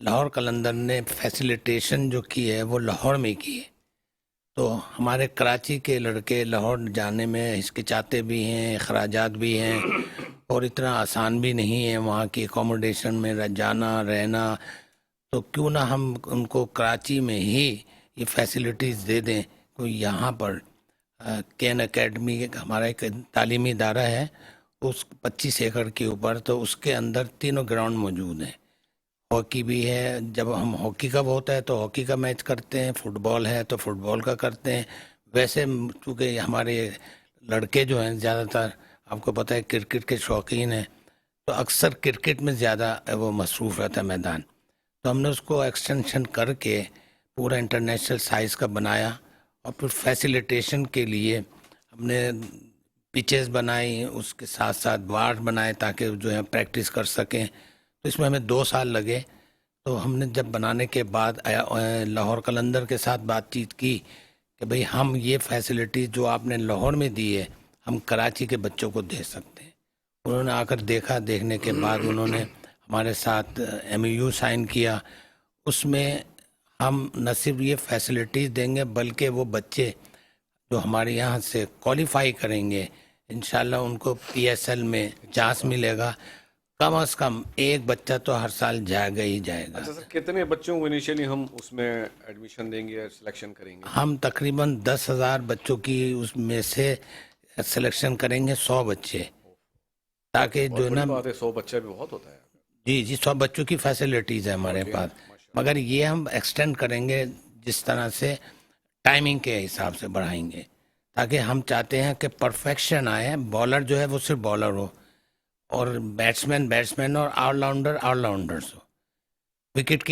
لاہور قلندر نے فیسیلیٹیشن جو کی ہے وہ لاہور میں کی ہے. تو ہمارے کراچی کے لڑکے لاہور جانے میں ہچکچاتے بھی ہیں، اخراجات بھی ہیں، اور اتنا آسان بھی نہیں ہے وہاں کی اکوموڈیشن میں جانا رہنا. تو کیوں نہ ہم ان کو کراچی میں ہی یہ فیسیلیٹیز دے دیں. کوئی یہاں پر کین اکیڈمی ہمارا ایک تعلیمی ادارہ ہے، اس 25 ایکڑ کے اوپر، تو اس کے اندر تینوں گراؤنڈ موجود ہیں. ہاکی بھی ہے، جب ہم ہاکی کا ہوتا ہے تو ہاکی کا میچ کرتے ہیں، فٹ بال ہے تو فٹ بال کا کرتے ہیں. ویسے چونکہ ہمارے لڑکے جو ہیں زیادہ تر آپ کو پتہ ہے کرکٹ کے شوقین ہیں، تو اکثر کرکٹ میں زیادہ وہ مصروف رہتا ہے میدان. تو ہم نے اس کو ایکسٹینشن کر کے پورا انٹرنیشنل سائز کا بنایا، اور پھر فیسیلیٹیشن کے لیے ہم نے پچز بنائی، اس کے ساتھ ساتھ وارڈ بنائے تاکہ جو ہے پریکٹس کر سکیں. تو اس میں ہمیں 2 سال لگے. تو ہم نے جب بنانے کے بعد لاہور قلندر کے ساتھ بات چیت کی کہ بھئی ہم یہ فیسیلیٹی جو آپ نے لاہور میں دی ہے ہم کراچی کے بچوں کو دے سکتے ہیں. انہوں نے آ کر دیکھا، دیکھنے کے بعد انہوں نے ہمارے ساتھ MOU سائن کیا. اس میں ہم نہ صرف یہ فیسیلیٹیز دیں گے بلکہ وہ بچے جو ہمارے یہاں سے کوالیفائی کریں گے انشاءاللہ ان کو PSL میں چانس ملے گا. کم از کم ایک بچہ تو ہر سال جائے گا ہی جائے گا. اچھا سر، کتنے بچوں کو انیشیلی ہم اس میں ایڈمیشن دیں گے، سلیکشن کریں گے؟ ہم تقریباً 10,000 بچوں کی اس میں سے سلیکشن کریں گے 100 بچے، تاکہ جو ہے نا 100 بچہ بھی بہت ہوتا ہے. جی 100 بچوں کی فیسیلیٹیز ہے ہمارے پاس. مگر یہ ہم ایکسٹینڈ کریں گے جس طرح سے ٹائمنگ کے حساب سے بڑھائیں گے، تاکہ ہم چاہتے ہیں کہ پرفیکشن آئے. بالر جو ہے وہ صرف بالر ہو، اور بیٹسمین اور آل راؤنڈرز ہو. وکٹ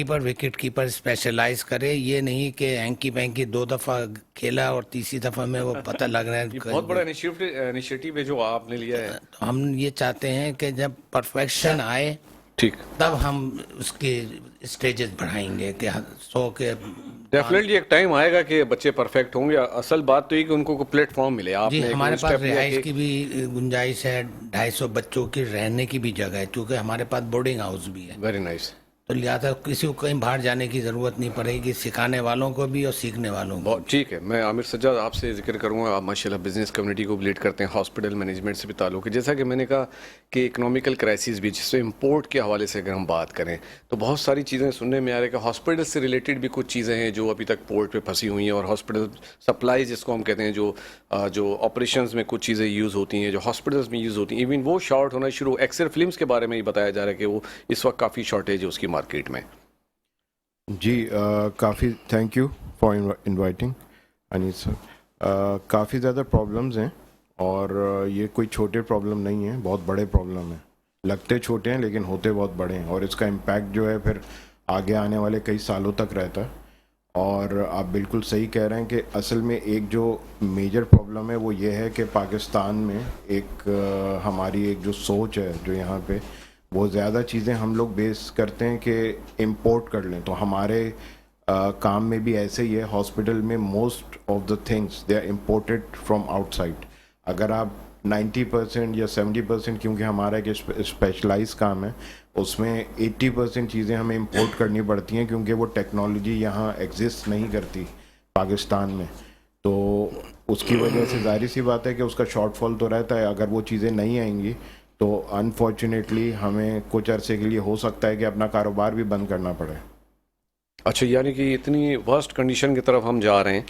کیپر اسپیشلائز کرے. یہ نہیں کہ ہینکی پینکی 2 دفعہ کھیلا اور تیسری دفعہ میں وہ پتہ لگ رہا ہے. بہت بڑا انیشیٹو ہے جو آپ نے لیا ہے. تو ہم یہ چاہتے ہیں کہ جب پرفیکشن آئے ٹھیک، تب ہم اس کے اسٹیجز بڑھائیں گے کہ 100 کے. ڈیفینیٹلی ایک ٹائم آئے گا کہ بچے پرفیکٹ ہوں گے. اصل بات تو یہ کہ ان کو پلیٹ فارم ملے. آپ جی نے ہمارے پاس رہائش کی بھی گنجائش ہے، 250 بچوں کی رہنے کی بھی جگہ ہے، کیونکہ ہمارے پاس بورڈنگ ہاؤس بھی ہے. Very nice. تو لہٰذا کسی کو کہیں باہر جانے کی ضرورت نہیں پڑے گی، سکھانے والوں کو بھی اور سیکھنے والوں کو. بہت ٹھیک ہے. میں عامر سجاد آپ سے ذکر کروں گا. آپ ماشاءاللہ بزنس کمیونٹی کو لیڈ کرتے ہیں، ہاسپٹل مینجمنٹ سے بھی تعلق ہے. جیسا کہ میں نے کہا کہ اکنامیکل کرائسس بھی، جس سے امپورٹ کے حوالے سے اگر ہم بات کریں تو بہت ساری چیزیں سننے میں آ رہی ہے کہ ہاسپٹل سے ریلیٹڈ بھی کچھ چیزیں ہیں جو ابھی تک پورٹ پہ پھنسی ہوئی ہیں، اور ہاسپٹل سپلائی جس کو ہم کہتے ہیں جو آپریشنز میں کچھ چیزیں یوز ہوتی ہیں جو ہاسپٹلس میں یوز ہوتی ہیں، ایون وہ شارٹ ہونا شروع. ایکسر فلمس کے بارے میں یہ بتایا جا رہا ہے کہ وہ اس وقت کافی شارٹیج ہے اس کی مارکیٹ میں. جی کافی تھینک یو فار انوائٹنگ انیس سر. کافی زیادہ پرابلمز ہیں، اور یہ کوئی چھوٹے پرابلم نہیں ہیں، بہت بڑے پرابلم ہیں. لگتے چھوٹے ہیں لیکن ہوتے بہت بڑے ہیں، اور اس کا امپیکٹ جو ہے پھر آگے آنے والے کئی سالوں تک رہتا ہے. اور آپ بالکل صحیح کہہ رہے ہیں کہ اصل میں ایک جو میجر پرابلم ہے وہ یہ ہے کہ پاکستان میں ایک ہماری ایک جو سوچ ہے جو یہاں پہ وہ زیادہ چیزیں ہم لوگ بیس کرتے ہیں کہ امپورٹ کر لیں. تو ہمارے کام میں بھی ایسے ہی ہے. ہاسپٹل میں most of the things they are imported from outside. اگر آپ 90% یا 70%، کیونکہ ہمارا ایک اسپیشلائز کام ہے، اس میں 80% چیزیں ہمیں امپورٹ کرنی پڑتی ہیں، کیونکہ وہ ٹیکنالوجی یہاں ایگزسٹ نہیں کرتی پاکستان میں. تو اس کی وجہ سے ظاہر سی بات ہے کہ اس کا شارٹ فال تو رہتا ہے. اگر وہ چیزیں نہیں آئیں گی تو انفارچونیٹلی ہمیں کچھ عرصے کے لیے ہو سکتا ہے کہ اپنا کاروبار بھی بند کرنا پڑے. اچھا، یعنی کہ اتنی ورسٹ کنڈیشن کی طرف ہم جا رہے ہیں.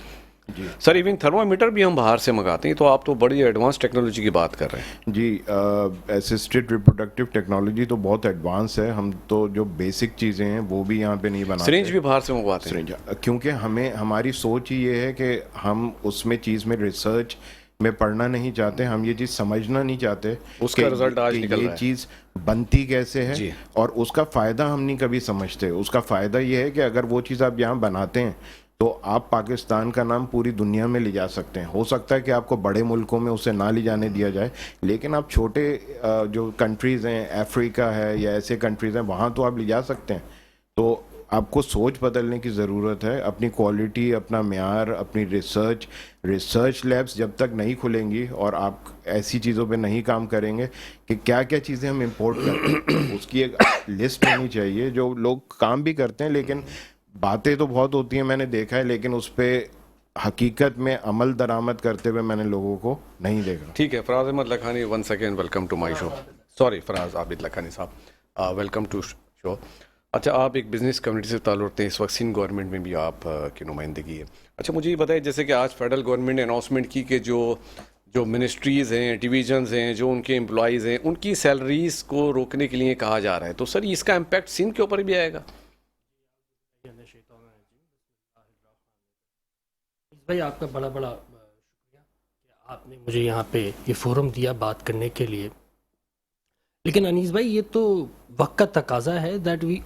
جی سر، ایون تھرمامیٹر بھی ہم باہر سے منگاتے ہیں، تو آپ تو بڑی ایڈوانس ٹیکنالوجی کی بات کر رہے ہیں. جی اسسٹڈ ریپروڈکٹیو ٹیکنالوجی تو بہت ایڈوانس ہے. ہم تو جو بیسک چیزیں ہیں وہ بھی یہاں پہ نہیں بناتے. سرنج بھی باہر سے منگواتے ہیں. سرنج، کیونکہ ہماری سوچ ہی یہ ہے کہ ہم اس میں چیز میں ریسرچ میں پڑھنا نہیں چاہتے. ہم یہ چیز سمجھنا نہیں چاہتے اس کا رزلٹ آج نکل رہا ہے، یہ چیز بنتی کیسے ہے. جی. اور اس کا فائدہ ہم نہیں کبھی سمجھتے. اس کا فائدہ یہ ہے کہ اگر وہ چیز آپ یہاں بناتے ہیں تو آپ پاکستان کا نام پوری دنیا میں لے جا سکتے ہیں. ہو سکتا ہے کہ آپ کو بڑے ملکوں میں اسے نہ لے جانے دیا جائے، لیکن آپ چھوٹے جو کنٹریز ہیں، افریقہ ہے یا ایسے کنٹریز ہیں، وہاں تو آپ لے جا سکتے ہیں. تو آپ کو سوچ بدلنے کی ضرورت ہے. اپنی کوالٹی, اپنا معیار, اپنی ریسرچ لیبس جب تک نہیں کھلیں گی اور آپ ایسی چیزوں پہ نہیں کام کریں گے کہ کیا کیا چیزیں ہم امپورٹ کرتے ہیں, اس کی ایک لسٹ ہونی چاہیے. جو لوگ کام بھی کرتے ہیں لیکن باتیں تو بہت ہوتی ہیں, میں نے دیکھا ہے, لیکن اس پہ حقیقت میں عمل درآمد کرتے ہوئے میں نے لوگوں کو نہیں دیکھا. ٹھیک ہے, Faraz Ahmed Lakhani, one second, welcome to my show. Sorry Faraz Abid Lakhani صاحب, ویلکم ٹو شو. اچھا, آپ ایک بزنس کمیونٹی سے تعلق رکھتے ہیں, اس وقت سندھ گورنمنٹ میں بھی آپ کی نمائندگی ہے. اچھا مجھے یہ بتائیے, جیسے کہ آج فیڈرل گورنمنٹ نے اناؤنسمنٹ کی کہ جو منسٹریز ہیں, ڈویژنز ہیں, جو ان کے امپلائیز ہیں, ان کی سیلریز کو روکنے کے لیے کہا جا رہا ہے. تو سر اس کا امپیکٹ سندھ کے اوپر بھی آئے گا؟ بھائی آپ کا بڑا شکریہ کہ آپ نے مجھے یہاں پہ یہ فورم دیا بات کرنے کے لیے. لیکن انیس بھائی, یہ تو وقت کا تقاضا ہے that we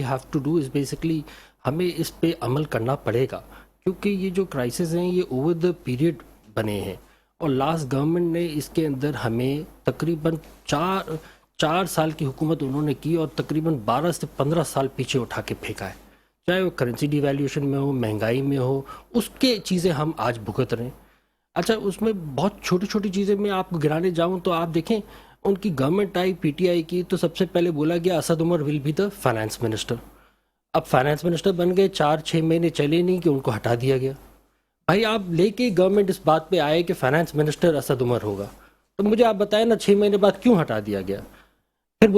have to do is basically ہمیں اس پہ عمل کرنا پڑے گا, کیونکہ یہ جو کرائسس ہیں یہ اوور دا پیریڈ بنے ہیں, اور لاسٹ گورنمنٹ نے اس کے اندر ہمیں تقریباً 4 سال کی حکومت انہوں نے کی اور تقریباً 12 سے 15 سال پیچھے اٹھا کے پھینکا ہے, چاہے وہ کرنسی ڈی ویلیوشن میں ہو, مہنگائی میں ہو, اس کے چیزیں ہم آج بھگت رہے ہیں. اچھا, اس میں بہت چھوٹی چھوٹی چیزیں میں آپ کو گرانے جاؤں تو آپ دیکھیں, ان کی گورنمنٹ آئی پی ٹی آئی کی تو سب سے پہلے بولا گیا Asad Umar will be the finance minister. اب فائنانس منسٹر بن گئے, 4-6 مہینے چلے نہیں کہ ان کو ہٹا دیا گیا. بھائی آپ لے کے گورنمنٹ اس بات پہ آئے کہ فائنانس منسٹر اسد عمر ہوگا, تو مجھے آپ بتائیں نا 6 مہینے بعد کیوں ہٹا دیا گیا؟ پھر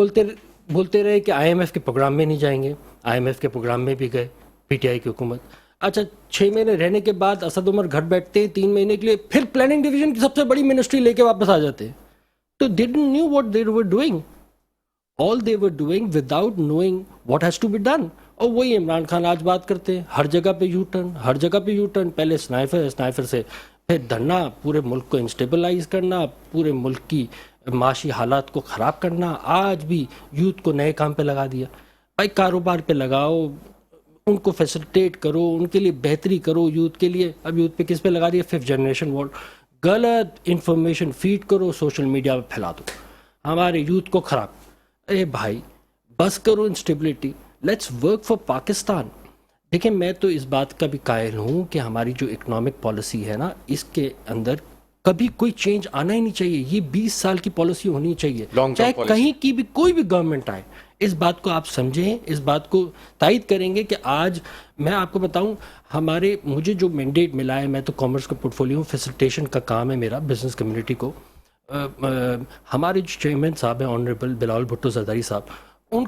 بولتے رہے کہ آئی ایم ایف کے پروگرام میں نہیں جائیں گے, آئی ایم ایف کے پروگرام میں بھی گئے پی ٹی آئی کی حکومت. اچھا 6 مہینے رہنے کے بعد اسد عمر گھر بیٹھتے ہیں 3 مہینے کے لیے, پھر پلاننگ ڈویژن کی سب سے بڑی منسٹری لے کے واپس آ جاتے ہیں. تو they didn't knew what they were doing. All they were doing without knowing what has to be done. اور وہی عمران خان آج بات کرتے ہیں, ہر جگہ پہ یو ٹرن, پہلے سنائفر سے پھر دھرنا, پورے ملک کو انسٹیبلائز کرنا, پورے ملک کی معاشی حالات کو خراب کرنا. آج بھی یوتھ کو نئے کام پہ لگا دیا. بھائی کاروبار پہ لگاؤ, ان کو فیسلٹیٹ کرو, ان کے لیے بہتری کرو یوتھ کے لیے. اب یوتھ پہ کس پہ لگا دیا؟ 5th generation ward. غلط انفارمیشن فیڈ کرو, سوشل میڈیا پہ پھیلا دو, ہمارے یوتھ کو خراب. اے بھائی بس کرو instability, let's work for Pakistan. دیکھیں میں تو اس بات کا بھی قائل ہوں کہ ہماری جو اکنامک پالیسی ہے نا, اس کے اندر کبھی کوئی چینج آنا ہی نہیں چاہیے. یہ 20 سال کی پالیسی ہونی چاہیے, چاہے کہیں کی بھی کوئی بھی گورنمنٹ آئے. اس بات کو آپ سمجھیں, اس بات کو تائید کریں گے کہ آج میں آپ کو بتاؤں, مجھے جو مینڈیٹ ملا ہے, میں تو کامرس کا پورٹفولیو, فیسلٹیشن کا کام ہے میرا بزنس کمیونٹی کو. ہمارے جو چیئرمین صاحب ہیں آنریبل بلاول بھٹو زرداری صاحب, ان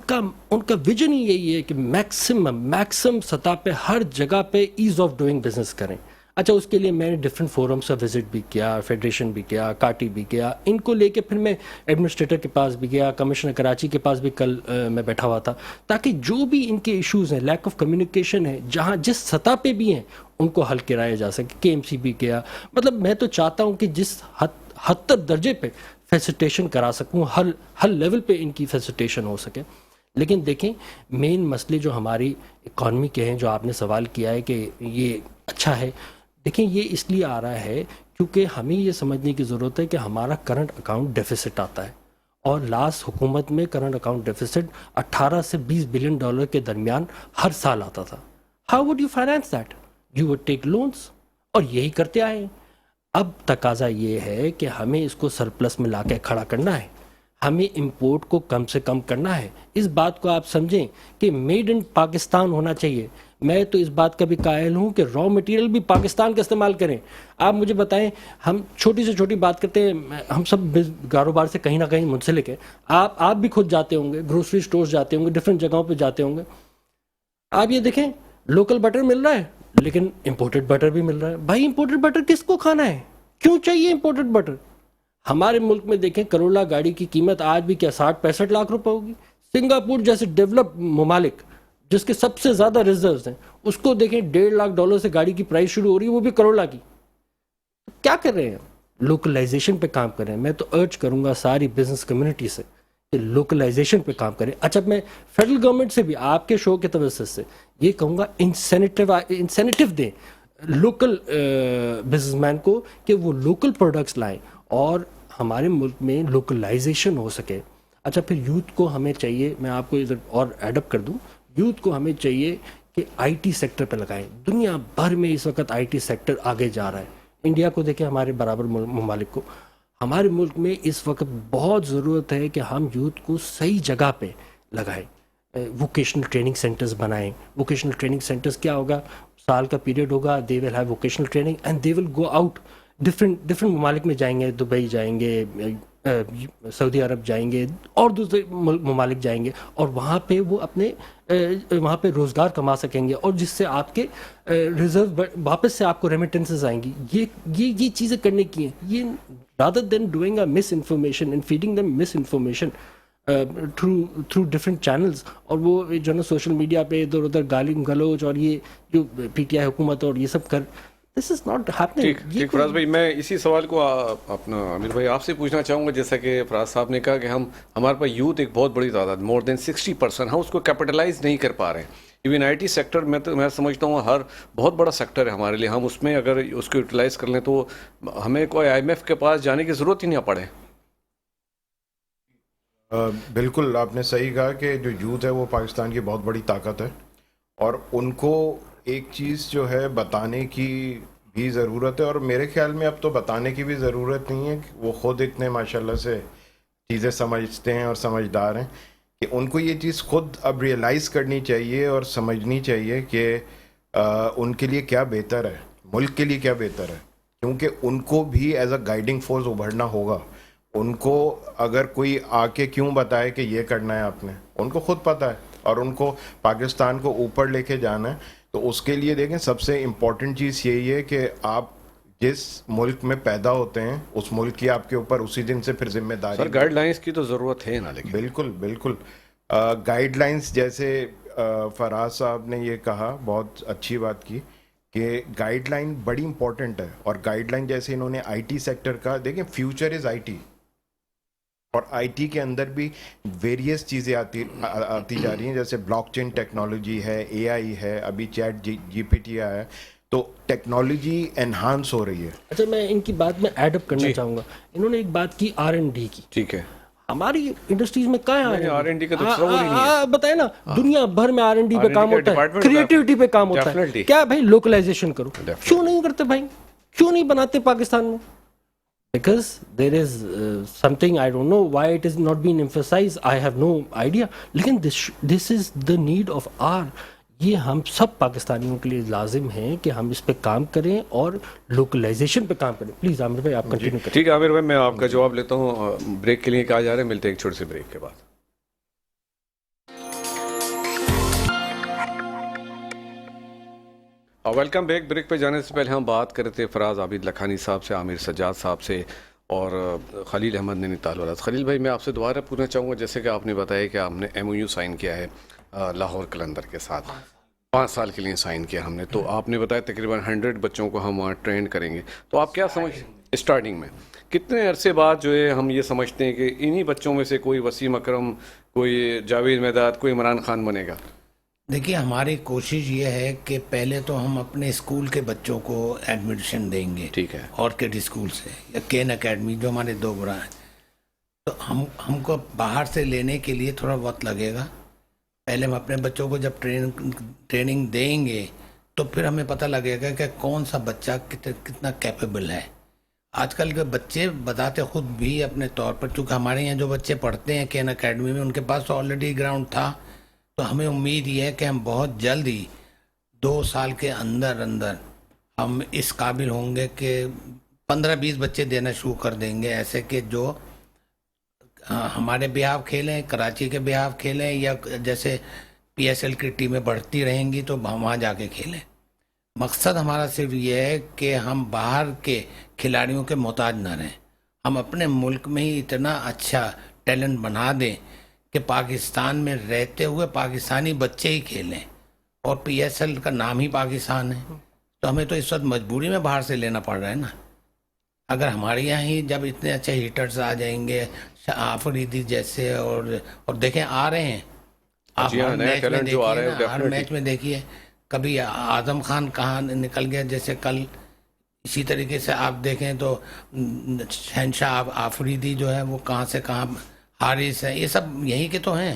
کا ویژن ہی یہی ہے کہ میکسیمم سطح پہ ہر جگہ پہ ایز آف ڈوئنگ بزنس کریں. اچھا اس کے لیے میں نے ڈفرینٹ فورمس کا وزٹ بھی کیا, فیڈریشن بھی کیا, کاٹی بھی کیا, ان کو لے کے پھر میں ایڈمنسٹریٹر کے پاس بھی گیا, کمشنر کراچی کے پاس بھی کل میں بیٹھا ہوا تھا, تاکہ جو بھی ان کے ایشوز ہیں, لیک آف کمیونیکیشن ہے, جہاں جس سطح پہ بھی ہیں ان کو حل کرایا جا سکے. کے ایم سی بھی کیا. مطلب میں تو چاہتا ہوں کہ جس حد تک درجے پہ فیسلٹیشن کرا سکوں, ہر لیول پہ ان کی فیسلٹیشن ہو سکے. لیکن دیکھیں مین مسئلے جو ہماری اکانومی کے ہیں, جو آپ نے سوال کیا ہے کہ یہ اچھا ہے, دیکھیں یہ اس لیے آ رہا ہے کیونکہ ہمیں یہ سمجھنے کی ضرورت ہے کہ ہمارا کرنٹ اکاؤنٹ ڈیفیسٹ آتا ہے, اور لاسٹ حکومت میں کرنٹ اکاؤنٹ ڈیفیسٹ 18 سے 20 بلین ڈالر کے درمیان ہر سال آتا تھا. How would you finance that? You would take loans, اور یہی کرتے آئے ہیں. اب تقاضا یہ ہے کہ ہمیں اس کو سرپلس میں لا کے کھڑا کرنا ہے, ہمیں امپورٹ کو کم سے کم کرنا ہے. اس بات کو آپ سمجھیں کہ میڈ ان پاکستان ہونا چاہیے. میں تو اس بات کا بھی قائل ہوں کہ را مٹیریل بھی پاکستان کا استعمال کریں. آپ مجھے بتائیں, ہم چھوٹی سے چھوٹی بات کرتے ہیں, ہم سب کاروبار سے کہیں نہ کہیں منسلک ہیں. آپ بھی خود جاتے ہوں گے, گروسری اسٹورز جاتے ہوں گے, ڈفرینٹ جگہوں پہ جاتے ہوں گے. آپ یہ دیکھیں لوکل بٹر مل رہا ہے لیکن امپورٹڈ بٹر بھی مل رہا ہے. بھائی امپورٹڈ بٹر کس کو کھانا ہے؟ کیوں چاہیے امپورٹڈ بٹر؟ ہمارے ملک میں دیکھیں کرولا گاڑی کی قیمت آج بھی کیا 60-65 لاکھ روپے ہوگی. سنگاپور جیسے ڈیولپ ممالک جس کے سب سے زیادہ ریزروز ہیں, اس کو دیکھیں $1.5 لاکھ سے گاڑی کی پرائس شروع ہو رہی ہے, وہ بھی کرولا کی. کیا کر رہے ہیں؟ لوکلائزیشن پہ کام کر رہے ہیں. میں تو ارج کروں گا ساری بزنس کمیونٹی سے کہ لوکلائزیشن پہ کام کریں. اچھا میں فیڈرل گورنمنٹ سے بھی آپ کے شو کے توسط سے یہ کہوں گا انسینیٹیو دیں لوکل بزنس مین کو کہ وہ لوکل پروڈکٹس لائیں اور ہمارے ملک میں لوکلائزیشن ہو سکے. اچھا پھر یوتھ کو ہمیں چاہیے, میں آپ کو ادھر اور ایڈ اپ کر دوں, یوتھ کو ہمیں چاہیے کہ آئی ٹی سیکٹر پہ لگائیں. دنیا بھر میں اس وقت آئی ٹی سیکٹر آگے جا رہا ہے. انڈیا کو دیکھیں, ہمارے برابر ممالک کو. ہمارے ملک میں اس وقت بہت ضرورت ہے کہ ہم یوتھ کو صحیح جگہ پہ لگائیں. ووکیشنل ٹریننگ سینٹرز بنائیں. ووکیشنل ٹریننگ سینٹرز کیا ہوگا, سال کا پیریڈ ہوگا, they will have vocational training and they will go out different ممالک میں جائیں گے, دبئی جائیں گے, سعودی عرب جائیں گے, اور دوسرے ممالک جائیں گے, اور وہاں پہ وہ اپنے وہاں پہ روزگار کما سکیں گے, اور جس سے آپ کے ریزرو واپس سے آپ کو ریمیٹنسز آئیں گی. یہ چیزیں کرنے کی ہیں. یہ rather than doing a misinformation and feeding them misinformation through different channels, اور وہ جو نا سوشل میڈیا پہ ادھر ادھر گالی گلوچ اور یہ جو پی ٹی آئی حکومت اور یہ سب this is not happening. ٹھیک فراز بھائی, میں اسی سوال کو اپنا عامر بھائی آپ سے پوچھنا چاہوں گا. جیسا کہ فراز صاحب نے کہا کہ ہمارے پاس یوتھ ایک بہت بڑی تعداد, مور دین 60%, ہم اس کو کیپٹلائز نہیں کر پا رہے ہیں. ایون آئی ٹی سیکٹر میں سمجھتا ہوں ہر بہت بڑا سیکٹر ہے ہمارے لیے. ہم اس میں اگر اس کو یوٹیلائز کر لیں تو ہمیں کوئی آئی ایم ایف کے پاس جانے کی ضرورت ہی نہیں پڑے. بالکل آپ نے صحیح کہا کہ جو یوتھ ہے وہ پاکستان کی بہت بڑی طاقت ہے, اور ان کو ایک چیز جو ہے بتانے کی بھی ضرورت ہے, اور میرے خیال میں اب تو بتانے کی بھی ضرورت نہیں ہے. وہ خود اتنے ماشاءاللہ سے چیزیں سمجھتے ہیں اور سمجھدار ہیں کہ ان کو یہ چیز خود اب ریئلائز کرنی چاہیے اور سمجھنی چاہیے کہ ان کے لیے کیا بہتر ہے, ملک کے لیے کیا بہتر ہے. کیونکہ ان کو بھی ایز اے گائیڈنگ فورس ابھرنا ہوگا. ان کو اگر کوئی آ کے کیوں بتائے کہ یہ کرنا ہے آپ نے, ان کو خود پتہ ہے, اور ان کو پاکستان کو اوپر لے کے جانا ہے. تو اس کے لیے دیکھیں سب سے امپورٹنٹ چیز یہی ہے کہ آپ جس ملک میں پیدا ہوتے ہیں اس ملک کی آپ کے اوپر اسی دن سے پھر ذمہ داری. سر گائیڈ لائنس کی تو ضرورت ہے نا, لیکن بالکل گائیڈ لائنس جیسے فراز صاحب نے یہ کہا, بہت اچھی بات کی کہ گائیڈ لائن بڑی امپورٹنٹ ہے. اور گائیڈ لائن جیسے انہوں نے آئی ٹی سیکٹر کا, دیکھیں فیوچر از آئی ٹی, اور آئی ٹی کے اندر بھی ویریس چیزیں آتی جا رہی ہیں, جیسے بلاک چین ٹیکنالوجی ہے, اے آئی ہے, ابھی چیٹ جی پی ٹی آیا ہے. تو ٹیکنالوجی انہانس ہو رہی ہے. اچھا, میں ان کی بات میں ایڈ اپ کرنا چاہوں گا. انہوں نے ایک بات کی R&D کی. ٹھیک ہے, ہماری انڈسٹریز میں کہاں ہے R&D کا تو تصور ہی نہیں ہے. بتائیں نا, دنیا بھر میں R&D پہ کام ہوتا ہے, کریٹیوٹی پہ کام ہوتا ہے. کیا بھائی لوکلائزیشن کرو, کیوں نہیں کرتے بھائی, کیوں نہیں بناتے پاکستان میں؟ Because there is something, I don't know why it is not being emphasized, I have no idea. لیکن this is the need of our, یہ ہم سب پاکستانیوں کے لیے لازم ہے کہ ہم اس پہ کام کریں اور لوکلائزیشن پہ کام کریں. پلیز عامر بھائی آپ کنٹینیو کریں. ٹھیک ہے عامر بھائی, میں آپ کا جواب لیتا ہوں. بریک کے لیے کہا جا رہا ہے, ملتے ہیں ایک چھوٹے سے بریک کے بعد. Welcome back. بریک پہ جانے سے پہلے ہم بات کر رہے تھے فراز عابد لکھانی صاحب سے, عامر سجاد صاحب سے, اور خلیل احمد نینیتال والا. خلیل بھائی, میں آپ سے دوبارہ پوچھنا چاہوں گا, جیسے کہ آپ نے بتایا کہ آپ نے MOU سائن کیا ہے لاہور قلندر کے ساتھ, 5 سال کے لیے سائن کیا ہم نے. تو آپ نے بتایا تقریباً 100 بچوں کو ہم وہاں ٹرین کریں گے. تو آپ کیا سمجھ اسٹارٹنگ میں کتنے عرصے بعد جو ہے ہم یہ سمجھتے ہیں کہ انہی بچوں میں سے کوئی وسیم اکرم, کوئی جاوید مہداد, کوئی عمران خان بنے گا؟ دیکھیے, ہماری کوشش یہ ہے کہ پہلے تو ہم اپنے اسکول کے بچوں کو ایڈمیشن دیں گے. ٹھیک ہے, آرکڈ اسکول سے یا کین اکیڈمی, جو ہمارے 2 برا ہیں. تو ہم کو باہر سے لینے کے لیے تھوڑا وقت لگے گا. پہلے ہم اپنے بچوں کو جب ٹریننگ دیں گے تو پھر ہمیں پتہ لگے گا کہ کون سا بچہ کتنا کیپیبل ہے. آج کل کے بچے بتاتے خود بھی اپنے طور پر, چونکہ ہمارے یہاں جو بچے پڑھتے ہیں کین اکیڈمی میں, ان کے پاس آلریڈی گراؤنڈ تھا. تو ہمیں امید یہ ہے کہ ہم بہت جلد ہی 2 سال کے اندر ہم اس قابل ہوں گے کہ 15-20 بچے دینا شروع کر دیں گے, ایسے کہ جو ہمارے بیہاف کھیلیں, کراچی کے بیہاف کھیلیں, یا جیسے PSL کی ٹیمیں بڑھتی رہیں گی تو ہم وہاں جا کے کھیلیں. مقصد ہمارا صرف یہ ہے کہ ہم باہر کے کھلاڑیوں کے محتاج نہ رہیں. ہم اپنے ملک میں ہی اتنا اچھا ٹیلنٹ بنا دیں کہ پاکستان میں رہتے ہوئے پاکستانی بچے ہی کھیلیں, اور PSL کا نام ہی پاکستان ہے. تو ہمیں تو اس وقت مجبوری میں باہر سے لینا پڑ رہا ہے نا. اگر ہمارے یہاں ہی جب اتنے اچھے ہیٹرز آ جائیں گے, آفریدی جیسے, اور دیکھیں آ رہے ہیں, آپ ہر میچ میں دیکھیے, کبھی اعظم خان کہاں نکل گیا, جیسے کل. اسی طریقے سے آپ دیکھیں تو شہنشاہ آفریدی جو ہے وہ کہاں سے کہاں, حارث ہے, یہ سب یہیں کے تو ہیں.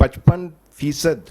55%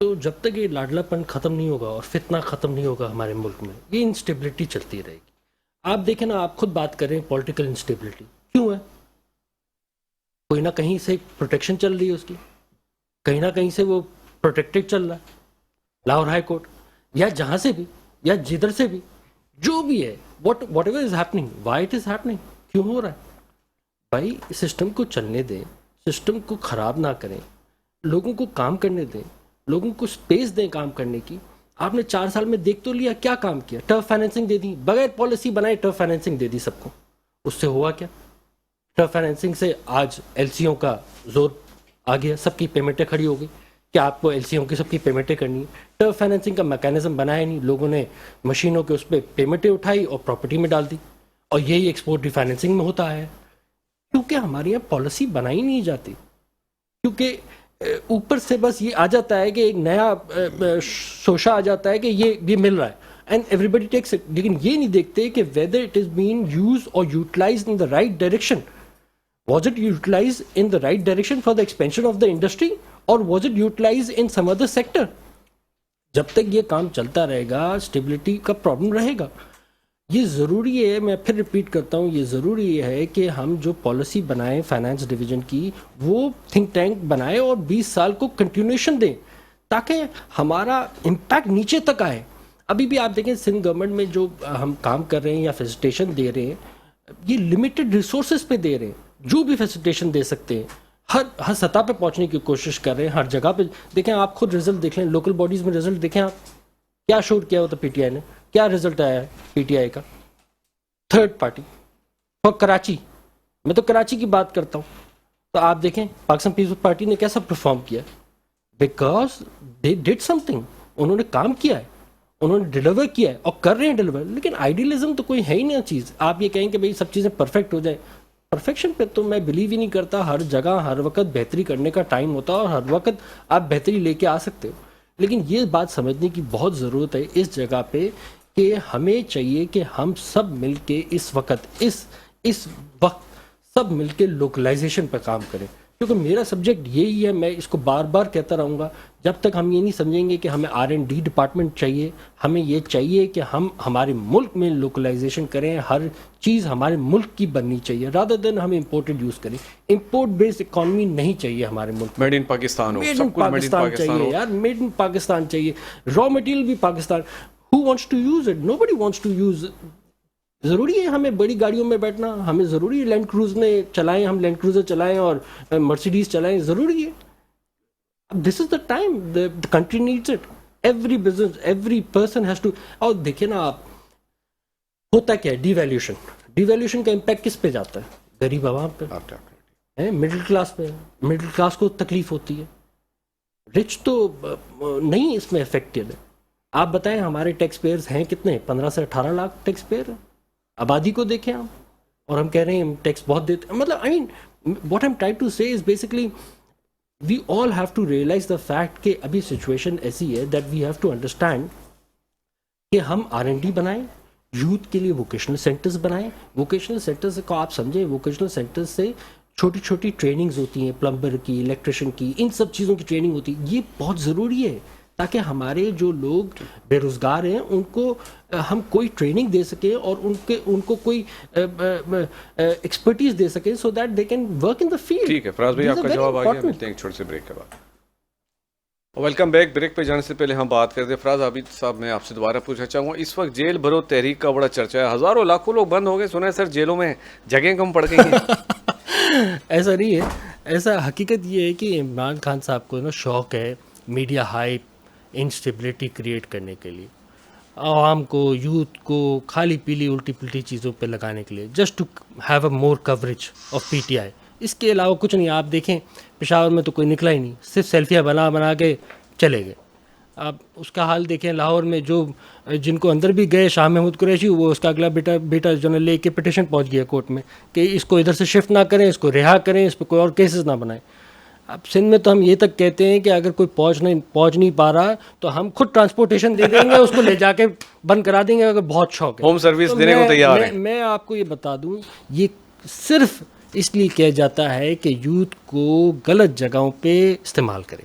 تو جب تک یہ لاڈلا پن ختم نہیں ہوگا اور فتنہ ختم نہیں ہوگا ہمارے ملک میں، یہ انسٹیبلٹی چلتی رہے گی. آپ دیکھیں نا، آپ خود بات کر رہے ہیں پولیٹیکل انسٹیبلٹی کیوں ہے؟ کوئی نہ کہیں سے پروٹیکشن چل رہی ہے اس کی، کہیں نہ کہیں سے وہ پروٹیکٹڈ چل رہا ہے. لاہور ہائی کورٹ یا جہاں سے بھی یا جدھر سے بھی جو بھی ہے، what ever is happening, why it is happening, کیوں ہو رہا ہے؟ بھائی سسٹم کو چلنے دیں، سسٹم کو خراب نہ کریں، لوگوں کو کام کرنے دیں، لوگوں کو سپیس دیں کام کرنے کی. آپ نے 4 سال میں دیکھ تو لیا کیا کام کیا. ٹرف فائنینسنگ دے دی، بغیر پالیسی بنائے ٹرف فائنینسنگ دے دی سب کو. اس سے ہوا کیا؟ ٹرف فائنینسنگ سے آج ایل سیوں کا زور آ گیا، سب کی پیمنٹیں کھڑی ہو گئی کہ آپ کو ایل سیوں کی سب کی پیمنٹیں کرنی ہے. ٹرف فائنینسنگ کا میکینزم بنایا نہیں، لوگوں نے مشینوں کے اس پہ پیمنٹیں اٹھائی اور پراپرٹی میں ڈال دی، اور یہی ایکسپورٹ ری فائنینسنگ میں ہوتا ہے. کیونکہ ہمارے یہاں پالیسی بنائی نہیں جاتی، کیونکہ اوپر سے بس یہ آ جاتا ہے کہ ایک نیا شوشہ آ جاتا ہے کہ یہ مل رہا ہے and everybody takes it, لیکن یہ نہیں دیکھتے کہ whether it is been used اور utilised in the right direction. Was it utilised in the right direction for the expansion of the industry اور was it utilised in some other sector? جب تک یہ کام چلتا رہے گا اسٹیبلٹی کا problem رہے گا. یہ ضروری ہے، میں پھر ریپیٹ کرتا ہوں، یہ ضروری ہے کہ ہم جو پالیسی بنائیں فائنانس ڈویژن کی، وہ تھنک ٹینک بنائیں اور 20 سال کو کنٹینیوشن دیں تاکہ ہمارا امپیکٹ نیچے تک آئے. ابھی بھی آپ دیکھیں سندھ گورنمنٹ میں جو ہم کام کر رہے ہیں یا فیسیلیٹیشن دے رہے ہیں، یہ لمیٹڈ ریسورسز پہ دے رہے ہیں. جو بھی فیسیلیٹیشن دے سکتے ہیں ہر سطح پہ پہنچنے کی کوشش کر رہے ہیں، ہر جگہ پہ. دیکھیں آپ خود رزلٹ دیکھ لیں، لوکل باڈیز میں رزلٹ دیکھیں، آپ کیا شور کیا ہوتا پی ٹی آئی نے، کیا رزلٹ آیا ہے پی ٹی آئی کا. تھرڈ پارٹی اور کراچی، میں تو کراچی کی بات کرتا ہوں، تو آپ دیکھیں پاکستان پیپلز پارٹی نے کیسا پرفارم کیا، because they did some thing. انہوں نے کام کیا ہے، انہوں نے ڈیلیور کیا ہے اور کر رہے ہیں ڈیلیور. لیکن آئیڈیلزم تو کوئی ہے ہی نہیں چیز. آپ یہ کہیں کہ بھائی سب چیزیں پرفیکٹ ہو جائیں، پرفیکشن پہ تو میں بلیو ہی نہیں کرتا. ہر جگہ ہر وقت بہتری کرنے کا ٹائم ہوتا ہے اور ہر وقت آپ بہتری لے کے آ سکتے ہو. لیکن یہ بات سمجھنے کی بہت ضرورت ہے اس جگہ پہ کہ ہمیں چاہیے کہ ہم سب مل کے اس وقت سب مل کے لوکلائزیشن پہ کام کریں. کیونکہ میرا سبجیکٹ یہی ہے، میں اس کو بار بار کہتا رہوں گا. جب تک ہم یہ نہیں سمجھیں گے کہ ہمیں R&D ڈپارٹمنٹ چاہیے، ہمیں یہ چاہیے کہ ہم ہمارے ملک میں لوکلائزیشن کریں، ہر چیز ہمارے ملک کی بننی چاہیے رادر دین ہم امپورٹڈ یوز کریں. امپورٹ بیسڈ اکانومی نہیں چاہیے ہمارے ملک. میڈ ان پاکستان ہو، میڈ ان پاکستان چاہیے یار، میڈ ان پاکستان چاہیے. را مٹیریل بھی Pakistan. Who wants to use it? Nobody wants to use it. ضروری ہے ہمیں بڑی گاڑیوں میں بیٹھنا، ہمیں ضروری ہے لینڈ کروز میں چلائیں، ہم لینڈ کروزر چلائیں اور مرسیڈیز چلائیں، ضروری ہے. This is the time, the country needs it. Every business, every person has to. اور دیکھیں نا آپ، ہوتا کیا ہے ڈی ویلیوشن کا امپیکٹ کس پہ جاتا ہے؟ غریب عوام پہ، مڈل کلاس پہ. مڈل کلاس کو تکلیف ہوتی ہے، رچ تو نہیں اس میں افیکٹڈ ہے. آپ بتائیں ہمارے ٹیکس پیئرز ہیں کتنے؟ 15 سے 18 لاکھ ٹیکس پیئر ہیں. آبادی کو دیکھیں آپ، اور ہم کہہ رہے ہیں ہم ٹیکس بہت دیتے ہیں. مطلب I mean what I am try to say is basically we all have to realise the fact کہ ابھی سچویشن ایسی ہے that we have to understand کہ ہم R&D بنائیں، یوتھ کے لیے ووکیشنل سینٹرز بنائیں. ووکیشنل سینٹرز کو آپ سمجھیں، ووکیشنل سینٹرز سے چھوٹی چھوٹی ٹریننگز ہوتی ہیں، پلمبر کی، الیکٹریشین کی، ان سب چیزوں کی ٹریننگ ہوتی ہے. یہ بہت ضروری ہے تاکہ ہمارے جو لوگ بے روزگار ہیں ان کو ہم کوئی ٹریننگ دے سکیں اور ان کو کوئی ایکسپرٹیز دے سکیں so that they can work in the field. ٹھیک ہے فراز بھائی، آپ کا جواب آ گیا. ملتے ہیں ایک چھوٹے سے بریک کے بعد. Welcome back. بریک پہ جانے سے پہلے ہم بات کرتے ہیں فراز عابد صاحب، میں آپ سے دوبارہ پوچھنا چاہوں گا، اس وقت جیل بھرو تحریک کا بڑا چرچا ہے، ہزاروں لاکھوں لوگ بند ہو گئے، سنا ہے سر جیلوں میں جگہیں کم پڑ گئی ہیں. ایسا نہیں ہے، ایسا حقیقت یہ ہے کہ عمران خان صاحب کو نا شوق ہے میڈیا ہائپ، انسٹیبلٹی کریٹ کرنے کے لیے، عوام کو، یوتھ کو خالی پیلی الٹی پلٹی چیزوں پہ لگانے کے لیے، just to have a more coverage of P T I. اس کے علاوہ کچھ نہیں. آپ دیکھیں پشاور میں تو کوئی نکلا ہی نہیں، صرف سیلفیاں بنا کے چلے گئے. آپ اس کا حال دیکھیں لاہور میں، جو جن کو اندر بھی گئے، شاہ محمود قریشی، وہ اس کا اگلا بیٹا جو ہے لے کے پٹیشن پہنچ گیا کورٹ میں کہ اس کو ادھر سے شفٹ نہ کریں، اس کو رہا کریں، اس پہ کوئی اور کیسز نہ بنائیں. اب سندھ میں تو ہم یہ تک کہتے ہیں کہ اگر کوئی پہنچ نہیں پا رہا تو ہم خود ٹرانسپورٹیشن دے دیں گے، اس کو لے جا کے بند کرا دیں گے اگر بہت شوق ہے. ہوم سروس دینے کو تیار ہے. میں آپ کو یہ بتا دوں، یہ صرف اس لیے کیا جاتا ہے کہ یوتھ کو غلط جگہوں پہ استعمال کریں.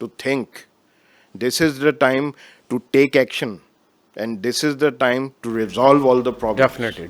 to think, this is the time to take action, and this is the time to resolve all the problems.